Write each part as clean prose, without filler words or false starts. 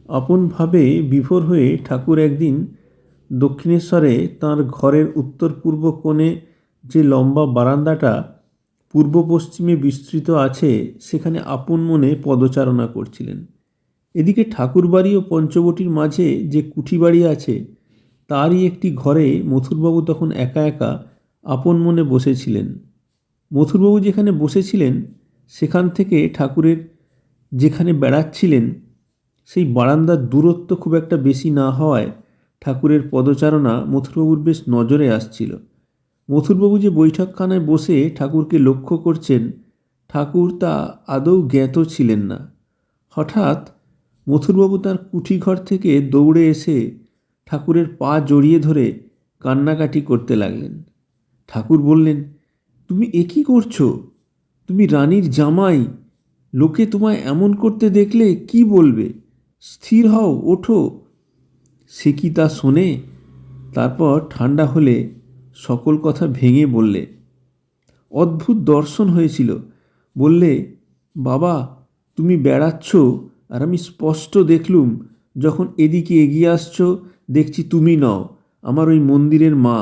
আপনভাবে বিভোর হয়ে ঠাকুর একদিন দক্ষিণেশ্বরে তাঁর ঘরের উত্তর পূর্ব কোণে যে লম্বা বারান্দাটা পূর্ব পশ্চিমে বিস্তৃত আছে সেখানে আপন মনে পদচারণা করছিলেন। এদিকে ঠাকুরবাড়ি ও পঞ্চবটির মাঝে যে কুঠিবাড়ি আছে তারই একটি ঘরে মথুরবাবু তখন একা একা আপন মনে বসেছিলেন। মথুরবাবু যেখানে বসেছিলেন সেখান থেকে ঠাকুরের যেখানে বেড়াচ্ছিলেন সেই বারান্দার দূরত্ব খুব একটা বেশি না হওয়ায় ঠাকুরের পদচারণা মথুরবাবুর বেশ নজরে আসছিল। মথুরবাবু যে বৈঠকখানায় বসে ঠাকুরকে লক্ষ্য করছেন ঠাকুর তা আদৌ জ্ঞাত ছিলেন না। হঠাৎ মথুরবাবু তাঁর কুঠিঘর থেকে দৌড়ে এসে ঠাকুরের পা জড়িয়ে ধরে কান্নাকাটি করতে লাগলেন। ঠাকুর বললেন, তুমি এ কী করছো? তুমি রানীর জামাই, লোকে তোমায় এমন করতে দেখলে কি বলবে? স্থির হও, ওঠো। সে কি তা শোনে? তারপর ঠান্ডা হলে সকল কথা ভেঙে বললে। অদ্ভুত দর্শন হয়েছিল। বললে, বাবা তুমি বেড়াচ্ছ আর আমি স্পষ্ট দেখলুম যখন এদিকে এগিয়ে আসছো দেখছি তুমি নও, আমার ওই মন্দিরের মা।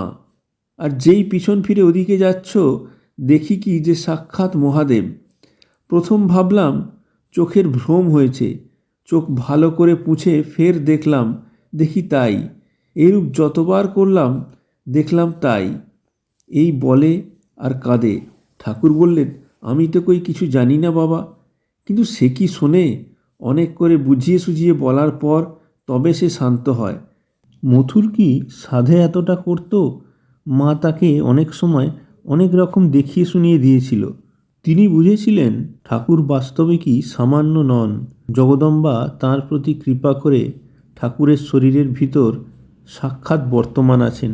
আর যেই পিছন ফিরে ওদিকে যাচ্ছ দেখি কি যে সাক্ষাৎ মহাদেব। প্রথম ভাবলাম চোখের ভ্রম হয়েছে, চোখ ভালো করে পুছে ফের দেখলাম, দেখি তাই। এরূপ যতবার করলাম দেখলাম তাই। এই বলে আর কাঁদে। ঠাকুর বললেন, আমি তো কই কিছু জানি না বাবা। কিন্তু সে কি শোনে? অনেক করে বুঝিয়ে সুঝিয়ে বলার পর তবে সে শান্ত হয়। মথুর কি সাধে এতটা করত? মা তাকে অনেক সময় অনেক রকম দেখিয়ে শুনিয়ে দিয়েছিল। তিনি বুঝেছিলেন ঠাকুর বাস্তবে কি সামান্য নন। জগদম্বা তাঁর প্রতি কৃপা করে ঠাকুরের শরীরের ভিতর সাক্ষাৎ বর্তমান আছেন।